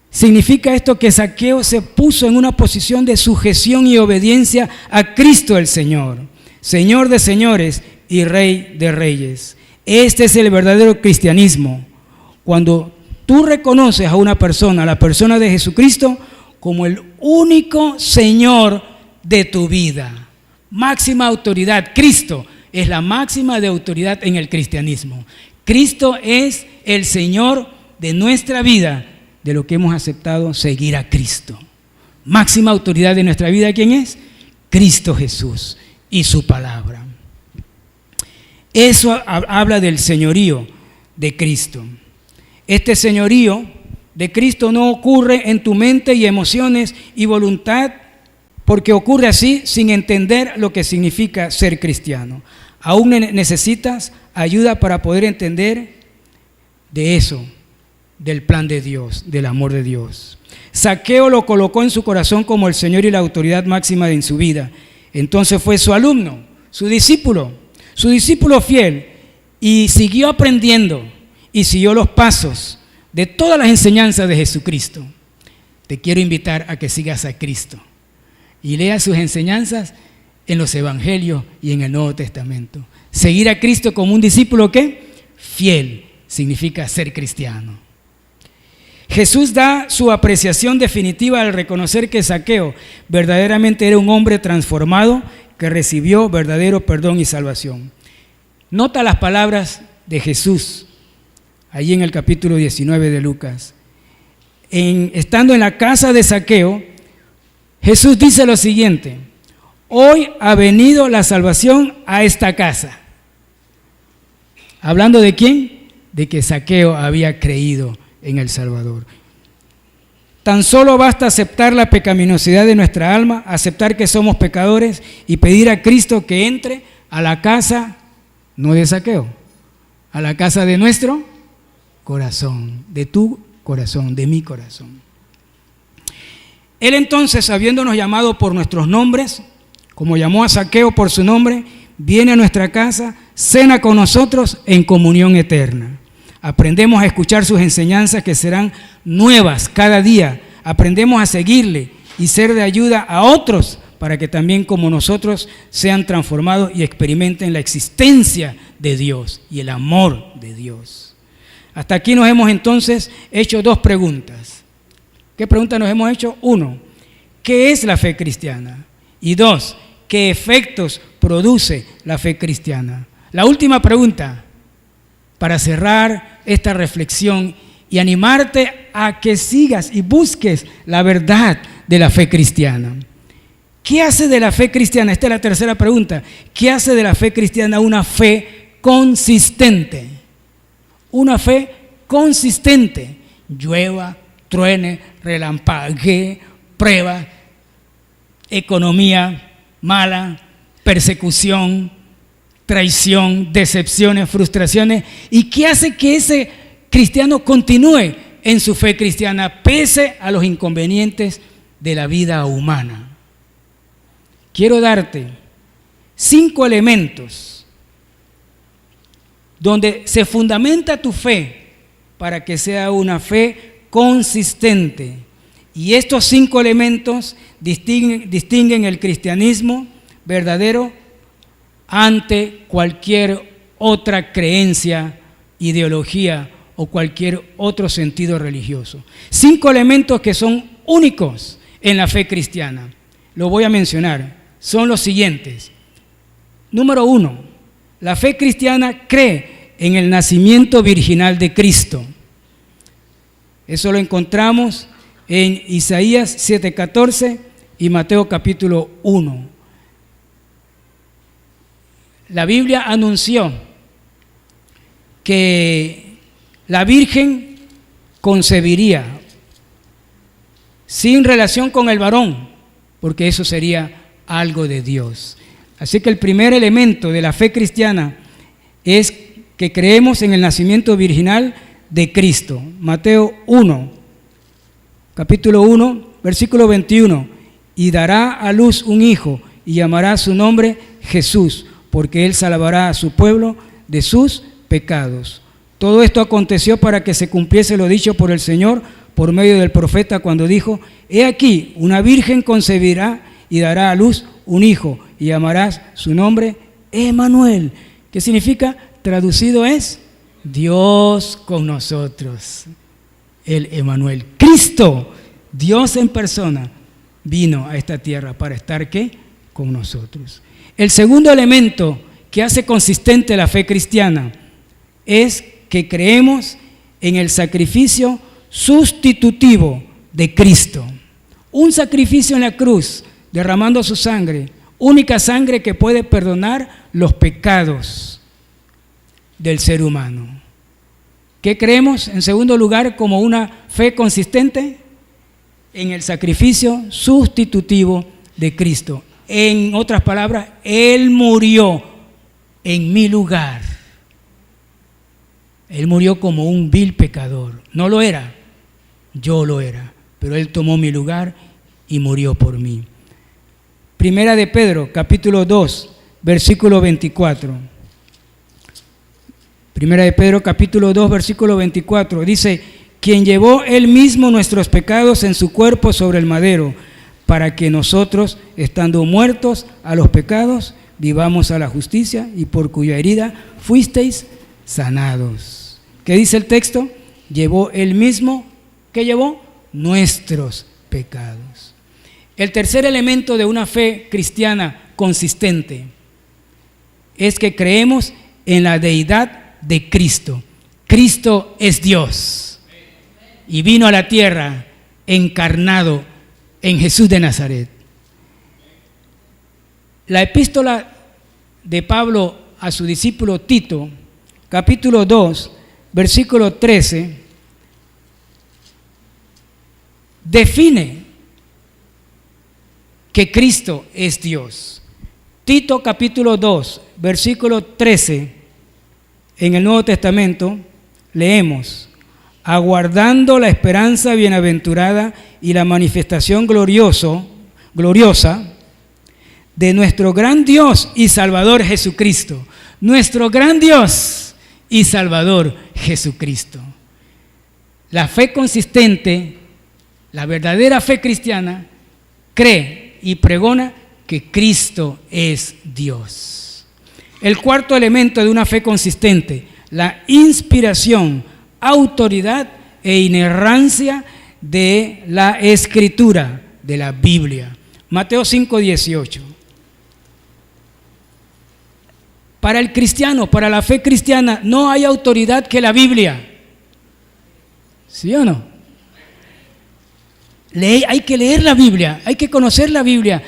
Speaker 1: Significa esto que Zaqueo se puso en una posición de sujeción y obediencia a Cristo el Señor, Señor de señores y Rey de reyes. Este es el verdadero cristianismo. Cuando tú reconoces a una persona, a la persona de Jesucristo, como el único Señor de tu vida. Máxima autoridad. Cristo es la máxima de autoridad en el cristianismo. Cristo es el Señor de nuestra vida, de lo que hemos aceptado seguir a Cristo. Máxima autoridad de nuestra vida, ¿quién es? Cristo Jesús y su palabra. Eso habla del señorío de Cristo. Este señorío de Cristo no ocurre en tu mente y emociones y voluntad, porque ocurre así sin entender lo que significa ser cristiano. Aún necesitas ayuda para poder entender de eso, del plan de Dios, del amor de Dios. Zaqueo lo colocó en su corazón como el Señor y la autoridad máxima en su vida. Entonces fue su alumno, su discípulo fiel, y siguió aprendiendo y siguió los pasos de todas las enseñanzas de Jesucristo. Te quiero invitar a que sigas a Cristo y leas sus enseñanzas en los evangelios y en el Nuevo Testamento. Seguir a Cristo como un discípulo, ¿qué? Fiel, significa ser cristiano. Jesús da su apreciación definitiva al reconocer que Zaqueo verdaderamente era un hombre transformado que recibió verdadero perdón y salvación. Nota las palabras de Jesús allí en el capítulo 19 de Lucas. Estando en la casa de Zaqueo, Jesús dice lo siguiente: hoy ha venido la salvación a esta casa. ¿Hablando de quién? De que Zaqueo había creído en el Salvador. Tan solo basta aceptar la pecaminosidad de nuestra alma, aceptar que somos pecadores y pedir a Cristo que entre a la casa, no de Zaqueo, a la casa de nuestro corazón, de tu corazón, de mi corazón. Él entonces, habiéndonos llamado por nuestros nombres, como llamó a Zaqueo por su nombre, viene a nuestra casa, cena con nosotros en comunión eterna. Aprendemos a escuchar sus enseñanzas que serán nuevas cada día. Aprendemos a seguirle y ser de ayuda a otros para que también como nosotros sean transformados y experimenten la existencia de Dios y el amor de Dios. Hasta aquí nos hemos entonces hecho dos preguntas. ¿Qué preguntas nos hemos hecho? Uno, ¿qué es la fe cristiana? Y dos, ¿qué efectos produce la fe cristiana? La última pregunta, para cerrar esta reflexión y animarte a que sigas y busques la verdad de la fe cristiana. ¿Qué hace de la fe cristiana? Esta es la tercera pregunta. ¿Qué hace de la fe cristiana una fe consistente? Una fe consistente. Llueva, truene, relampaguee, prueba, economía mala, persecución, traición, decepciones, frustraciones. ¿Y qué hace que ese cristiano continúe en su fe cristiana pese a los inconvenientes de la vida humana? Quiero darte 5 elementos donde se fundamenta tu fe para que sea una fe consistente. Y estos 5 elementos distinguen el cristianismo verdadero ante cualquier otra creencia, ideología o cualquier otro sentido religioso. 5 elementos que son únicos en la fe cristiana. Lo voy a mencionar. Son los siguientes. Número 1, la fe cristiana cree en el nacimiento virginal de Cristo. Eso lo encontramos en Isaías 7:14 y Mateo capítulo 1. la Biblia anunció que la Virgen concebiría sin relación con el varón, porque eso sería algo de Dios. Así que el primer elemento de la fe cristiana es que creemos en el nacimiento virginal de Cristo. Mateo 1, capítulo 1, versículo 21. Y dará a luz un hijo y llamará su nombre Jesús, porque él salvará a su pueblo de sus pecados. Todo esto aconteció para que se cumpliese lo dicho por el Señor por medio del profeta cuando dijo: he aquí, una virgen concebirá y dará a luz un hijo y llamarás su nombre Emmanuel. ¿Qué significa? Traducido es Dios con nosotros. El Emmanuel. Cristo, Dios en persona, vino a esta tierra para estar ¿qué? Con nosotros. El segundo elemento que hace consistente la fe cristiana es que creemos en el sacrificio sustitutivo de Cristo. Un sacrificio en la cruz, derramando su sangre, única sangre que puede perdonar los pecados del ser humano. ¿Qué creemos? En segundo lugar, como una fe consistente en el sacrificio sustitutivo de Cristo. En otras palabras, Él murió en mi lugar. Él murió como un vil pecador. No lo era, yo lo era, pero Él tomó mi lugar y murió por mí. Primera de Pedro, capítulo 2, versículo 24. Primera de Pedro, capítulo 2, versículo 24. Dice: quien llevó Él mismo nuestros pecados en su cuerpo sobre el madero, para que nosotros, estando muertos a los pecados, vivamos a la justicia, y por cuya herida fuisteis sanados. ¿Qué dice el texto? Llevó Él mismo, ¿qué llevó? Nuestros pecados. El tercer elemento de una fe cristiana consistente es que creemos en la deidad de Cristo. Cristo es Dios y vino a la tierra encarnado en Jesús de Nazaret. La epístola de Pablo a su discípulo Tito, capítulo 2, versículo 13, define que Cristo es Dios. Tito capítulo 2, versículo 13, en el Nuevo Testamento leemos: aguardando la esperanza bienaventurada y la manifestación gloriosa de nuestro gran Dios y Salvador Jesucristo. Nuestro gran Dios y Salvador Jesucristo. La fe consistente, la verdadera fe cristiana, cree y pregona que Cristo es Dios. El cuarto elemento de una fe consistente: la inspiración, autoridad e inerrancia de la Escritura, de la Biblia. Mateo 5:18. Para el cristiano, para la fe cristiana, no hay autoridad que la Biblia. ¿Sí o no? Hay que leer la Biblia, hay que conocer la Biblia.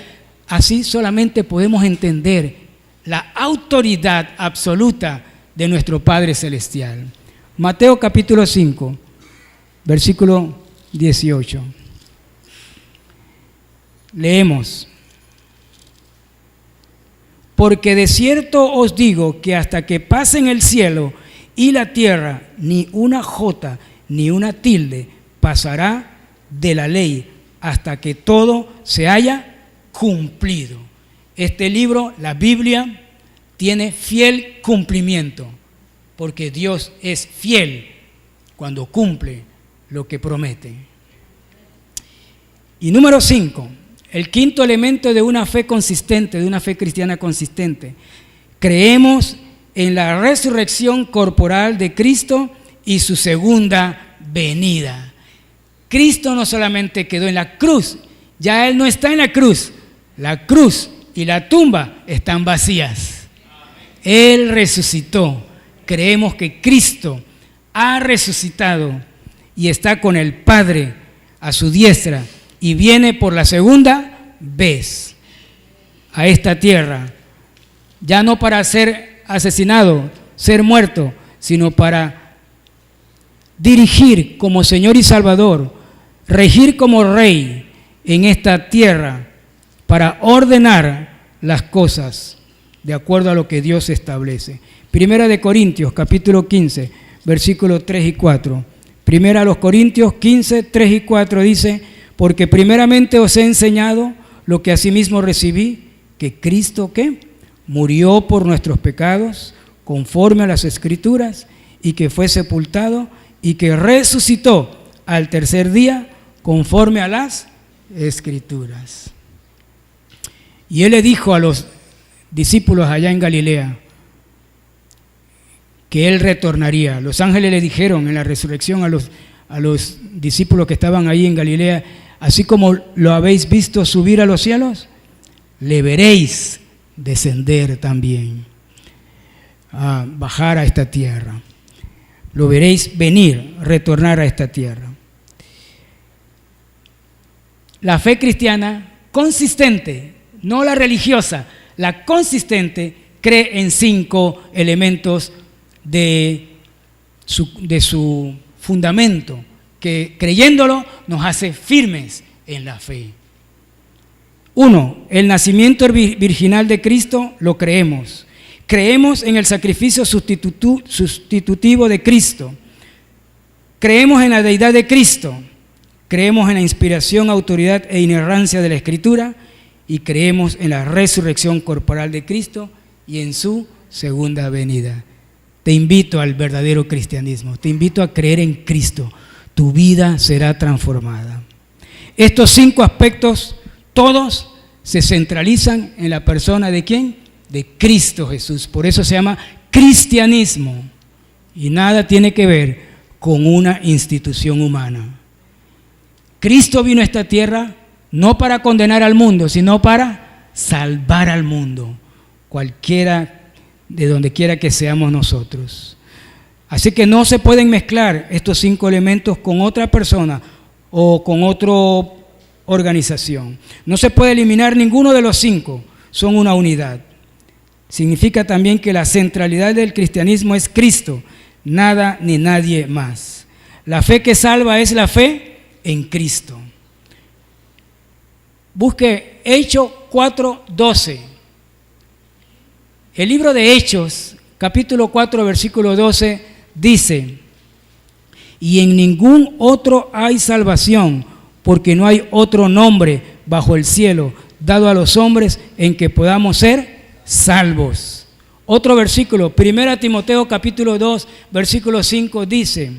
Speaker 1: Así solamente podemos entender la autoridad absoluta de nuestro Padre Celestial. Mateo capítulo 5, versículo 18. Leemos: porque de cierto os digo que hasta que pasen el cielo y la tierra, ni una jota ni una tilde pasará de la ley hasta que todo se haya cumplido. Este libro, la Biblia, tiene fiel cumplimiento, porque Dios es fiel cuando cumple lo que promete. Y número 5, el quinto elemento de una fe consistente, de una fe cristiana consistente: creemos en la resurrección corporal de Cristo y su segunda venida. Cristo no solamente quedó en la cruz, ya Él no está en la cruz y la tumba están vacías. Él resucitó. Creemos que Cristo ha resucitado y está con el Padre a su diestra y viene por la segunda vez a esta tierra ya no para ser asesinado, ser muerto, sino para dirigir como Señor y Salvador, regir como Rey en esta tierra, para ordenar las cosas de acuerdo a lo que Dios establece. Primera de Corintios, capítulo 15, versículos 3 y 4. Primera a los Corintios 15, 3 y 4 dice: porque primeramente os he enseñado lo que asimismo recibí, que Cristo, ¿qué? Murió por nuestros pecados, conforme a las Escrituras, y que fue sepultado, y que resucitó al tercer día, conforme a las Escrituras. Y él le dijo a los discípulos allá en Galilea que él retornaría. Los ángeles le dijeron en la resurrección a los discípulos que estaban ahí en Galilea: así como lo habéis visto subir a los cielos, le veréis descender también, a bajar a esta tierra. Lo veréis venir, retornar a esta tierra. La fe cristiana consistente, no la religiosa, la consistente, cree en 5 elementos de su fundamento, que creyéndolo nos hace firmes en la fe. 1. El nacimiento virginal de Cristo lo creemos. Creemos en el sacrificio sustitutivo de Cristo. Creemos en la deidad de Cristo. Creemos en la inspiración, autoridad e inerrancia de la Escritura. Y creemos en la resurrección corporal de Cristo y en su segunda venida. Te invito al verdadero cristianismo. Te invito a creer en Cristo. Tu vida será transformada. Estos 5 aspectos, todos se centralizan en la persona ¿de quién? De Cristo Jesús. Por eso se llama cristianismo. Y nada tiene que ver con una institución humana. Cristo vino a esta tierra no para condenar al mundo, sino para salvar al mundo, cualquiera, de donde quiera que seamos nosotros. Así que no se pueden mezclar estos 5 elementos con otra persona o con otra organización. No se puede eliminar ninguno de los 5, son una unidad. Significa también que la centralidad del cristianismo es Cristo, nada ni nadie más. La fe que salva es la fe en Cristo. Busque Hechos 4:12. El libro de Hechos, capítulo 4, versículo 12, dice: y en ningún otro hay salvación, porque no hay otro nombre bajo el cielo dado a los hombres en que podamos ser salvos. Otro versículo, 1 Timoteo capítulo 2, versículo 5 dice: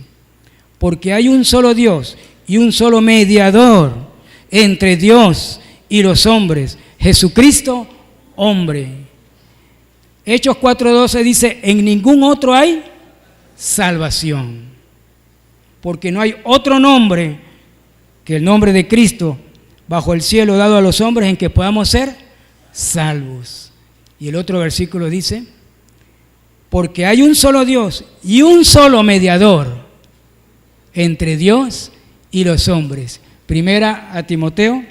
Speaker 1: porque hay un solo Dios y un solo mediador entre Dios y los hombres, Jesucristo, hombre. Hechos 4:12 dice: en ningún otro hay salvación, porque no hay otro nombre que el nombre de Cristo bajo el cielo dado a los hombres en que podamos ser salvos. Y el otro versículo dice: porque hay un solo Dios y un solo mediador entre Dios y los hombres. Primera a Timoteo,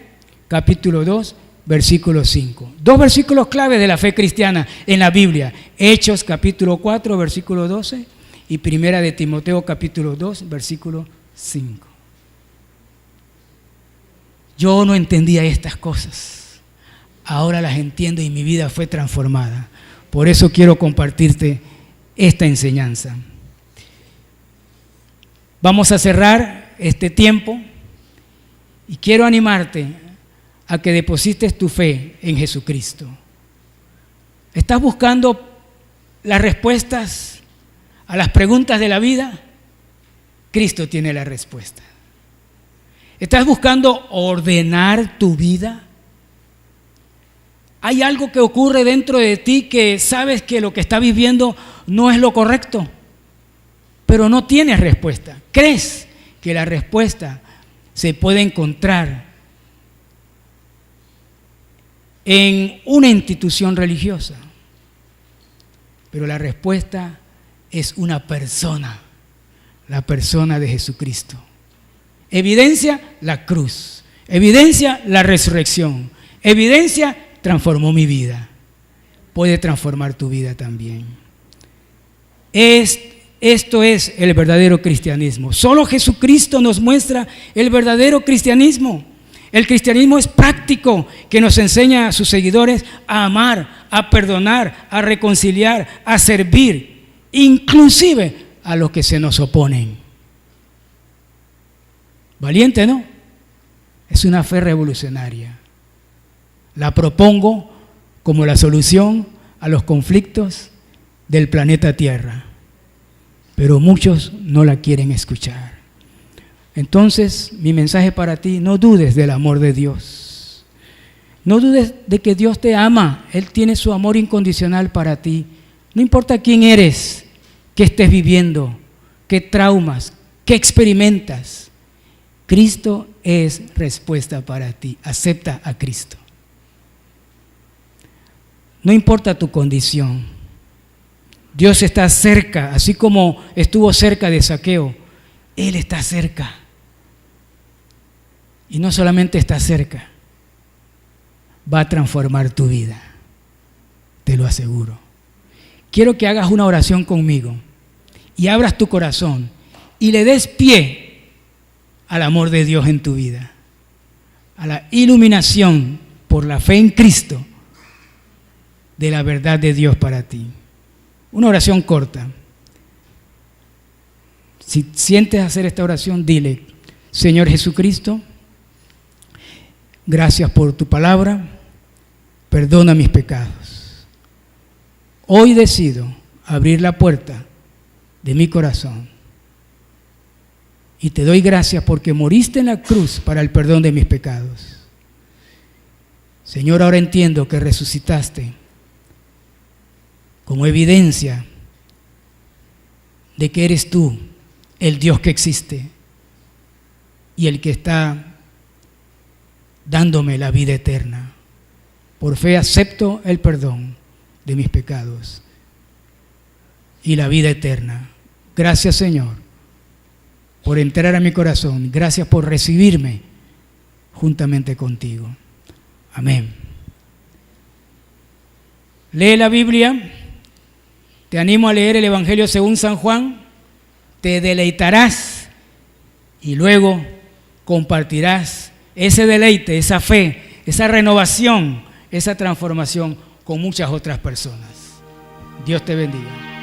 Speaker 1: capítulo 2, versículo 5. 2 versículos clave de la fe cristiana en la Biblia. Hechos, capítulo 4, versículo 12, y Primera de Timoteo, capítulo 2, versículo 5. Yo no entendía estas cosas. Ahora las entiendo y mi vida fue transformada. Por eso quiero compartirte esta enseñanza. Vamos a cerrar este tiempo y quiero animarte a que deposites tu fe en Jesucristo. ¿Estás buscando las respuestas a las preguntas de la vida? Cristo tiene la respuesta. ¿Estás buscando ordenar tu vida? ¿Hay algo que ocurre dentro de ti que sabes que lo que estás viviendo no es lo correcto, pero no tienes respuesta? ¿Crees que la respuesta se puede encontrar en una institución religiosa? Pero la respuesta es una persona, la persona de Jesucristo. Evidencia la cruz, evidencia la resurrección, evidencia transformó mi vida. puede transformar tu vida también. Esto es el verdadero cristianismo. Solo Jesucristo nos muestra el verdadero cristianismo. El cristianismo es práctico, que nos enseña a sus seguidores a amar, a perdonar, a reconciliar, a servir, inclusive a los que se nos oponen. Valiente, ¿no? Es una fe revolucionaria. La propongo como la solución a los conflictos del planeta Tierra, pero muchos no la quieren escuchar. Entonces, mi mensaje para ti: no dudes del amor de Dios. No dudes de que Dios te ama. Él tiene su amor incondicional para ti. No importa quién eres, qué estés viviendo, qué traumas, qué experimentas. Cristo es respuesta para ti. Acepta a Cristo. No importa tu condición. Dios está cerca, así como estuvo cerca de Zaqueo. Él está cerca. Y no solamente está cerca, va a transformar tu vida. Te lo aseguro. Quiero que hagas una oración conmigo y abras tu corazón y le des pie al amor de Dios en tu vida, a la iluminación por la fe en Cristo de la verdad de Dios para ti. Una oración corta. Si sientes hacer esta oración, dile: Señor Jesucristo, gracias por tu palabra, perdona mis pecados. Hoy decido abrir la puerta de mi corazón y te doy gracias porque moriste en la cruz para el perdón de mis pecados. Señor, ahora entiendo que resucitaste como evidencia de que eres tú el Dios que existe y el que está dándome la vida eterna. Por fe acepto el perdón de mis pecados y la vida eterna. Gracias, Señor, por entrar a mi corazón. Gracias por recibirme juntamente contigo. Amén. Lee la Biblia. Te animo a leer el Evangelio según San Juan. Te deleitarás y luego compartirás ese deleite, esa fe, esa renovación, esa transformación con muchas otras personas. Dios te bendiga.